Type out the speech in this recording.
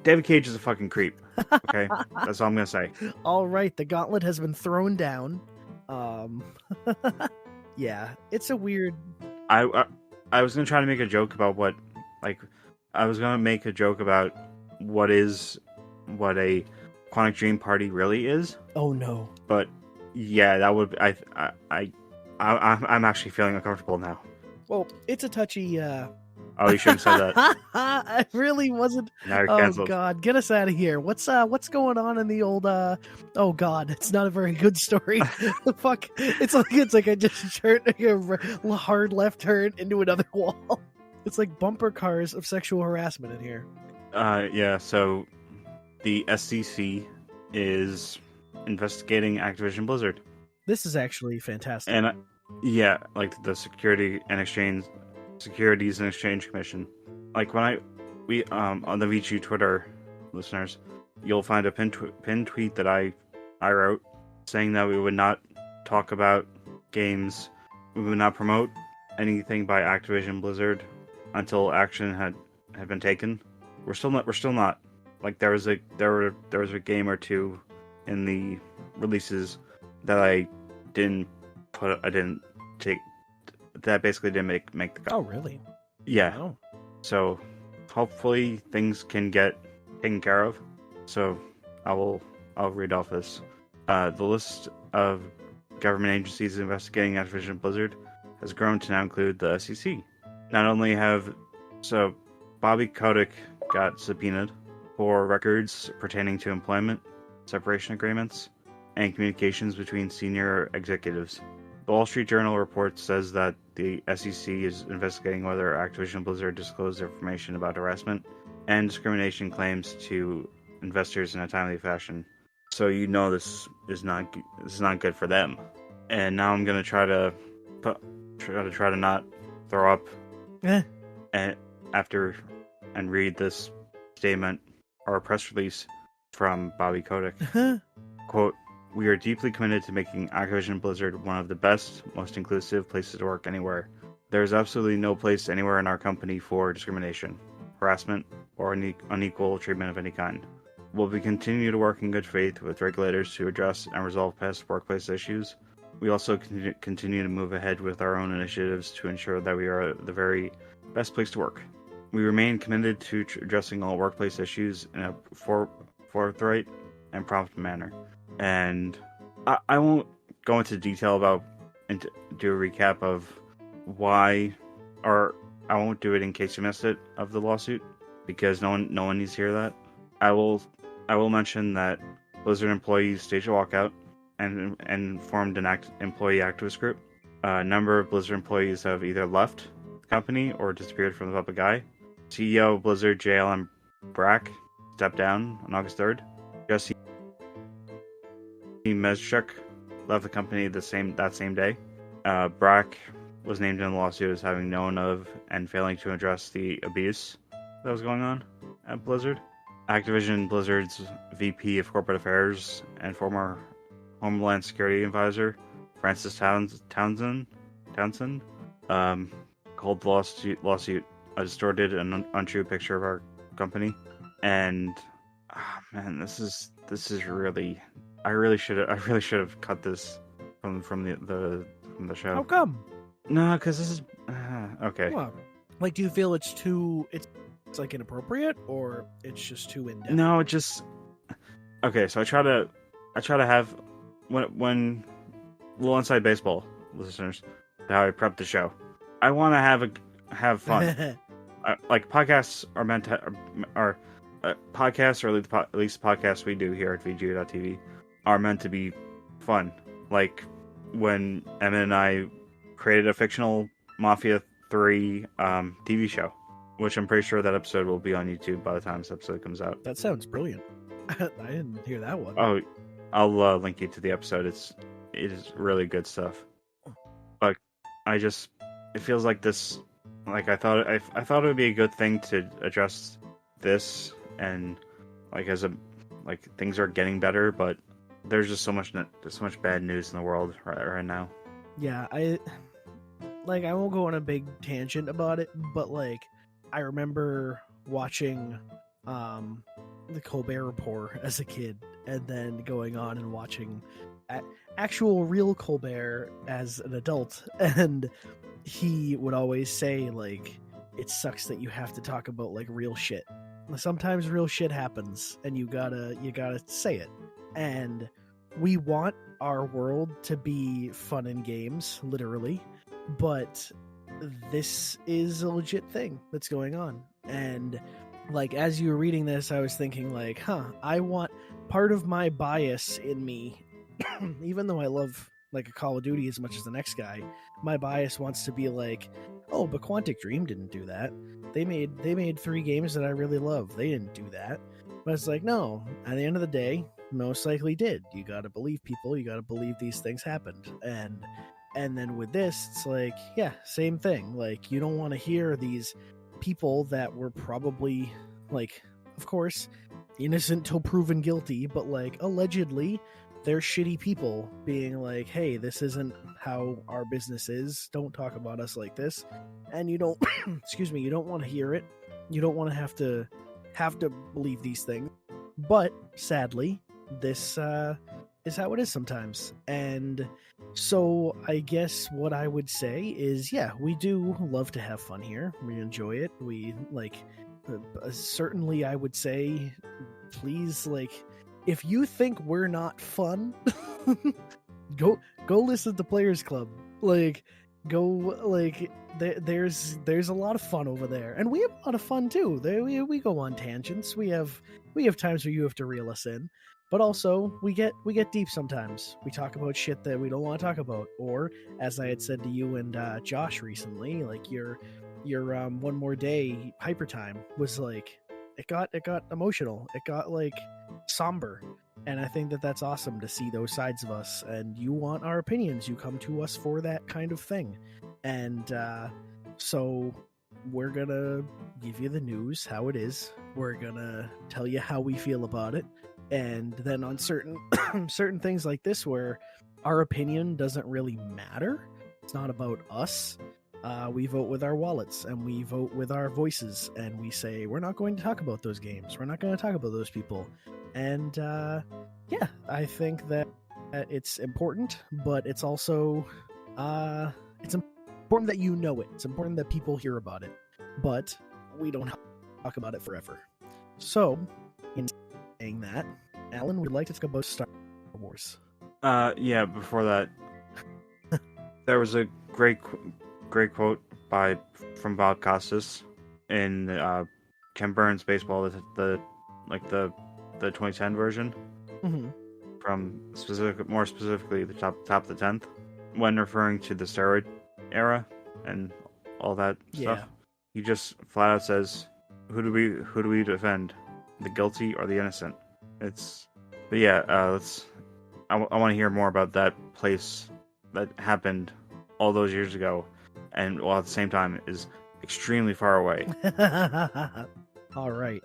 David Cage is a fucking creep. Okay, that's all I'm gonna say. All right, the gauntlet has been thrown down. Yeah, it's a weird. I was gonna try to make a joke about what, like, I was gonna make a joke about what a Quantic Dream Party really is. Oh no. But yeah, that would I'm actually feeling uncomfortable now. Well, it's a touchy. Oh, you shouldn't have said that. I really wasn't. Now you're Oh canceled. God, get us out of here. What's going on in the old? Oh God, it's not a very good story. Fuck, it's like I just turned a hard left turn into another wall. It's like bumper cars of sexual harassment in here. Yeah. So the SEC is investigating Activision Blizzard. This is actually fantastic. And yeah, like the Securities and Exchange Commission. Like when we on the VGU Twitter, listeners, you'll find a pinned tweet that I wrote saying that we would not talk about games, we would not promote anything by Activision Blizzard until action had been taken. We're still not. Like there was a game or two in the releases that I didn't take, that basically didn't make the cut. Oh really? Yeah. Oh. So hopefully things can get taken care of. So I'll read off this. The list of government agencies investigating Activision Blizzard has grown to now include the SEC. Not only so Bobby Kotick got subpoenaed for records pertaining to employment, separation agreements, and communications between senior executives. The Wall Street Journal report says that the SEC is investigating whether Activision Blizzard disclosed information about harassment and discrimination claims to investors in a timely fashion. So you know this is not good for them. And now I'm gonna try to not throw up and read this statement or a press release from Bobby Kotick. Quote, "We are deeply committed to making Activision Blizzard one of the best, most inclusive places to work anywhere. There is absolutely no place anywhere in our company for discrimination, harassment, or unequal treatment of any kind. We continue to work in good faith with regulators to address and resolve past workplace issues. We also continue to move ahead with our own initiatives to ensure that we are the very best place to work. We remain committed to addressing all workplace issues in a forthright and prompt manner." And I won't go into detail and do a recap of why, or I won't do it in case you missed it, of the lawsuit, because no one needs to hear that. I will mention that Blizzard employees staged a walkout and formed an employee activist group. A number of Blizzard employees have either left the company or disappeared from the public eye. CEO of Blizzard, Allan and Graydon, stepped down on August 3rd. Jesse Mezchuk left the company that same day. Brack was named in the lawsuit as having known of and failing to address the abuse that was going on at Blizzard. Activision Blizzard's VP of Corporate Affairs and former Homeland Security Advisor, Francis Townsend, called the lawsuit a distorted and untrue picture of our company. And man, this is really. I really should have cut this from the show. How come? No, because this is okay. What? Like, do you feel it's like inappropriate, or it's just too in depth? No, it just okay. So I try to have when little inside baseball listeners, how I prep the show. I want to have fun. Like podcasts are meant to podcasts, or at least podcasts we do here at VGU.tv, are meant to be fun. Like when Emmett and I created a fictional Mafia 3 TV show, which I'm pretty sure that episode will be on YouTube by the time this episode comes out. That sounds brilliant. I didn't hear that one. Oh, I'll link you to the episode. It is really good stuff. But it feels like this. Like I thought it would be a good thing to address this, and things are getting better, but there's just so much bad news in the world right now. Yeah, I won't go on a big tangent about it, but I remember watching the Colbert Report as a kid, and then going on and watching actual real Colbert as an adult, and he would always say like, it sucks that you have to talk about like real shit. Sometimes real shit happens and you gotta say it. And we want our world to be fun and games, literally, but this is a legit thing that's going on. And like, as you were reading this, I was thinking like, I want part of my bias in me, even though I love like a Call of Duty as much as the next guy, my bias wants to be like, oh, but Quantic Dream didn't do that. They made 3 games that I really love. They didn't do that. But it's like, no, at the end of the day, most likely did. You gotta believe people, you gotta believe these things happened. And then with this, it's like, yeah, same thing. Like, you don't want to hear these people that were probably, like, of course, innocent till proven guilty, but like allegedly they're shitty people being like, hey, this isn't how our business is. Don't talk about us like this. And you don't, excuse me, you don't want to hear it. You don't want to have to believe these things. But sadly, this is how it is sometimes. And so I guess what I would say is, yeah, we do love to have fun here. We enjoy it. We like, certainly I would say, please, like, if you think we're not fun, go listen to Players Club. Like, go, like, there's a lot of fun over there, and we have a lot of fun too. We go on tangents. We have times where you have to reel us in, but also we get deep sometimes. We talk about shit that we don't want to talk about, or as I had said to you and Josh recently, like your One More Day hyper time was like, it got emotional. It got like somber. And I think that that's awesome to see those sides of us. And you want our opinions. You come to us for that kind of thing. And so we're going to give you the news, how it is. We're going to tell you how we feel about it. And then on certain certain things like this where our opinion doesn't really matter, it's not about us. We vote with our wallets and we vote with our voices, and we say we're not going to talk about those games. We're not going to talk about those people. And yeah, I think that it's important, but it's also it's important that you know it. It's important that people hear about it, but we don't talk about it forever. So, in saying that, Alan would like to talk about Star Wars. Yeah. Before that, there was a great quote from Bob Costas in Ken Burns' Baseball, the 2010 version, from more specifically the top of the 10th, when referring to the steroid era and all that stuff. He just flat out says, "Who do we defend? The guilty or the innocent?" But yeah, I want to hear more about that place that happened all those years ago, and while at the same time is extremely far away. All right.